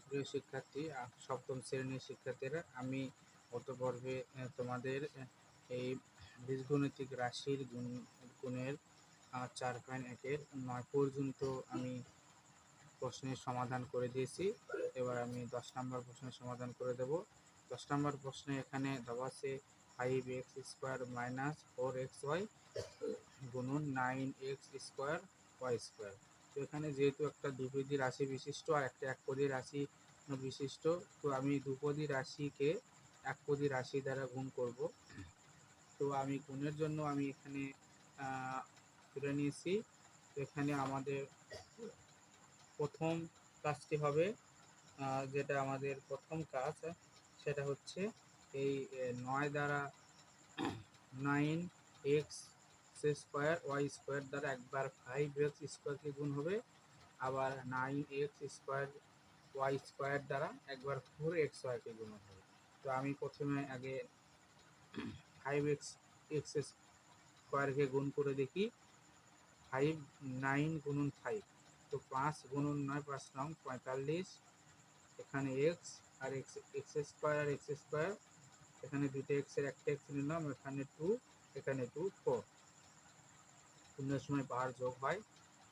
প্রিয় শিক্ষার্থী, সপ্তম শ্রেণীর শিক্ষার্থীরা, আমি গত পর্বে তোমাদের এই বীজগণিতিক রাশির গুণের 4.1-এর 9 পর্যন্ত আমি প্রশ্নের সমাধান করে দিয়েছি। এবার আমি 10 নম্বর প্রশ্নের সমাধান করে দেব। 10 নম্বর প্রশ্নে এখানে দেওয়া আছে 5x² - 4xy গুণন 9x² y²। তো এখানে যেহেতু একটা দ্বিপদী রাশি বিশিষ্ট আর একটা একপদী রাশি বিশিষ্ট, তো আমি দুপদী রাশিকে একপদী রাশি দ্বারা গুণ করব। তো আমি গুণের জন্য আমি এখানে তুলে নিয়েছি। এখানে আমাদের প্রথম কাজটি হবে, যেটা আমাদের প্রথম কাজ, সেটা হচ্ছে এই 9 দ্বারা 9x² দ্বারা একবার 5x² গুণ হবে, আবার 9x² দ্বারা একবার 4xy গুণ হবে। তো আমি প্রথমে আগে 5x² গুণ করে দেখি। 5 9 গুণন 5, তো 5 গুণন 9 5 নং 45। এখানে x আর x² আর x², এখানে দুটো x এর একটা x নিলাম, এখানে 2, এখানে 2 4। শূন্যের সময় বার যোগ হয়,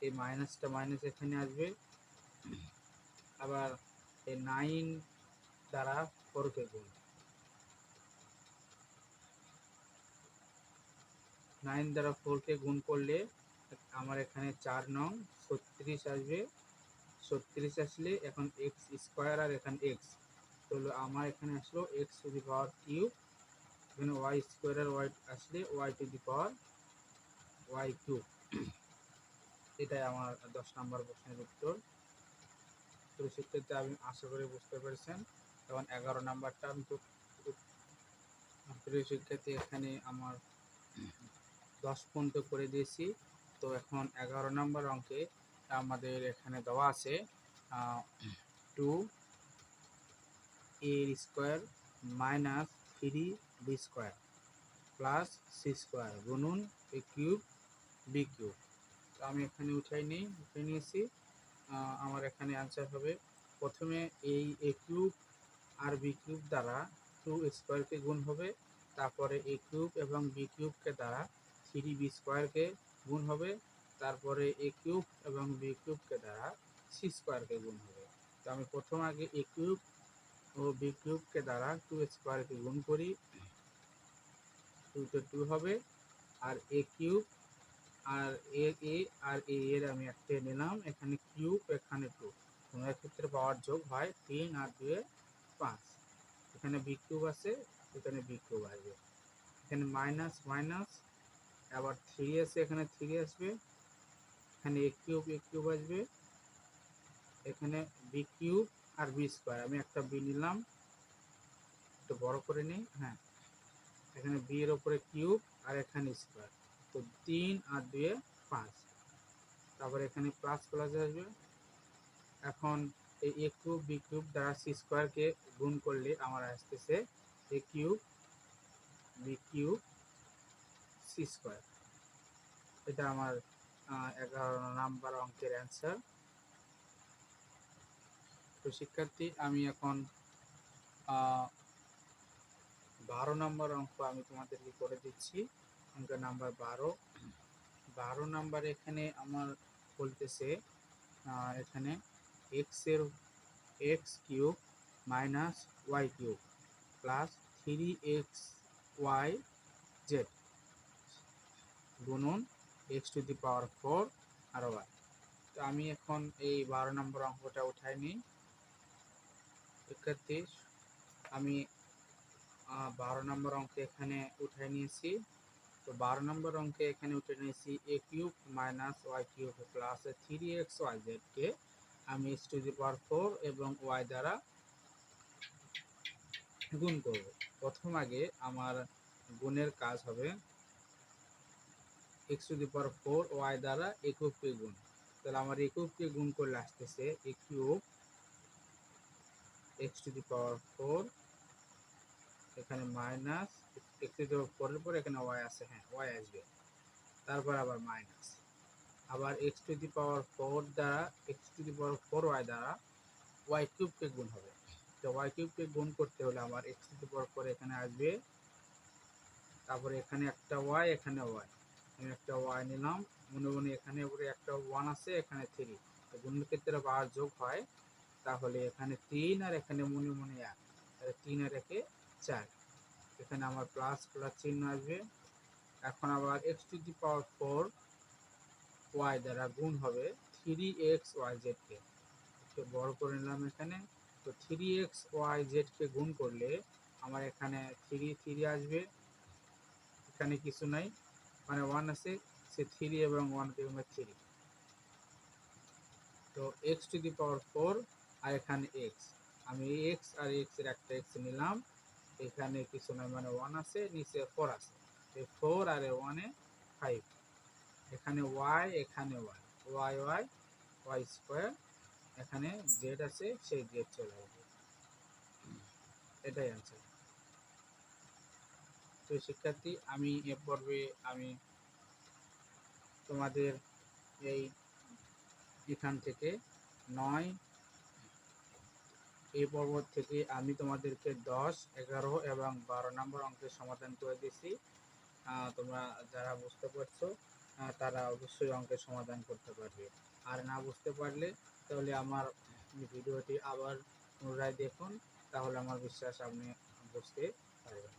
এই মাইনাসটা মাইনাস এখানে আসবে। আবার এই 9 দ্বারা 4কে গুণ, 9 দ্বারা 4কে গুণ করলে আমার এখানে 4 নং 36 আসবে। 36 আসলে এখন x² আর এখানে x, তো আমার এখানে আসলো x⁴, এখানে y² আর y আসলে y⁴, এটাই আমার 10 নম্বর প্রশ্নের উত্তর। তো শিক্ষার্থী, আমি আশা করি বুঝতে পেরেছেন। এবং 11 নাম্বারটা আমি তো প্রিয় শিক্ষার্থী এখানে আমার 10 পর্যন্ত করে দিয়েছি। তো এখন 11 নম্বর অঙ্কে আমাদের এখানে দেওয়া আছে 2a² - 3b² + c² গুণন a³ b³। তো আমি এখানে উঠাই নিয়েছি। আমার এখানে আনসার হবে, প্রথমে এই a³ আর b³ দ্বারা 2a² গুণ হবে, তারপরে a³ এবং b³ দ্বারা 3b² গুণ হবে, তারপরে a³ এবং b³ দ্বারা c² গুণ হবে। তো আমি প্রথম আগে a³ ও b³ দ্বারা 2a² গুণ করি, 2 তে 2 হবে, আর a³ আর a এর আমি একটা নিলাম, এখানে কিউব, এখানে 2, তোমার ক্ষেত্রে পাওয়ার যোগ হয় 3 আর 2 5। এখানে b³ আছে, এখানে b³ আসবে, এখানে মাইনাস মাইনাস, আবার 3 আছে, এখানে 3 আসবে, এখানে a³ আসবে, এখানে b³ আর b² আমি একটা b নিলাম, একটু বড় করে নিই। হ্যাঁ, এখানে b এর উপরে কিউব আর এখানে স্কোয়ার, তো 3 আর 2 5, তারপর এখানে প্লাস প্লাস আসবে। এখন এই a³ b³ দ্বারা c² কে গুণ করলে আমার আসতেছে a³ b³ c²। এটা আমার 11 নাম্বার অঙ্কের অ্যান্সার। তো শিক্ষার্থী, আমি এখন 12 নম্বর অঙ্ক আমি তোমাদেরকে করে দিচ্ছি। অঙ্ক নাম্বার 12 নাম্বার এখানে আমার বলতেছে, এখানে x³ - y³ + 3xyz গুণন x⁴ আর y। তো আমি এখন এই 12 নম্বর অঙ্কটা উঠাই নিই। শিক্ষার্থী, আমি 12 নম্বর অঙ্কে এখানে উঠাই নিয়েছি। তো 12 নম্বর অঙ্কে এখানে উঠে নিয়েছি a³ - y³ + 3xyz কে আমি x⁴ এবং y দ্বারা গুণ করব। প্রথম আগে আমার গুণের কাজ হবে x⁴ y দ্বারা একককে গুণ। তাহলে আমার একককে গুণ করলে আসতেছে a³ x⁴, এখানে মাইনাস x⁴ এর পর এখানে y আছে, হ্যাঁ y আসবে, তারপর আবার মাইনাস, আবার x⁴ দ্বারা x⁴y দ্বারা ওয়াই কিউবকে গুণ হবে। তো ওয়াই কিউবকে গুণ করতে হলে আমার এক্স টু দি পাওয়ার 4 এখানে আসবে, তারপরে এখানে একটা ওয়াই, এখানে ওয়াই, আমি একটা ওয়াই নিলাম, মনে মনে এখানে উপরে একটা 1 আছে, এখানে 3, তো গুণের ক্ষেত্রে বার যোগ হয়, তাহলে এখানে 3 আর এখানে মনে মনে 1, তাহলে 3 আর 1 4, এখানে আমার প্লাস প্লাস চিহ্ন আসবে। এখন আবার X to the power 4 Y দ্বারা গুণ হবে 3xyz কে, একটু বড় করে নিলাম এখানে। তো 3xyz কে গুণ করলে আমার এখানে 3 আসবে, এখানে কিছু নাই, মানে 1 আছে, সে 3 এবং 1 কে আমরা 3, তো এক্স টু দি পাওয়ার 4 আর এখানে এক্স, আমি এক্স আর এক্স এর একটা এক্স নিলাম, এখানে কিছু নাই, মানে 1 আছে, নিচে 4 আছে, এই 4 আর 1 এ 5, এখানে ওয়াই, এখানে Y, Y Y Y square, এখানে জেড আছে, সেই জেড চলে আসবে, এটাই আনসার। তো শিক্ষার্থী, আমি এ পর্বে আমি তোমাদের এই এখান থেকে 9 এই পর্ব থেকে আমি তোমাদেরকে 10, 11 এবং 12 নম্বর অঙ্কের সমাধান করে দিয়েছি। তোমরা যারা বুঝতে পারছো তারা অবশ্যই অঙ্কের সমাধান করতে পারবে, আর না বুঝতে পারলে তাহলে আমার ভিডিওটি আবার পুনরায় দেখুন, তাহলে আমার বিশ্বাস আপনি বুঝতে পারবেন।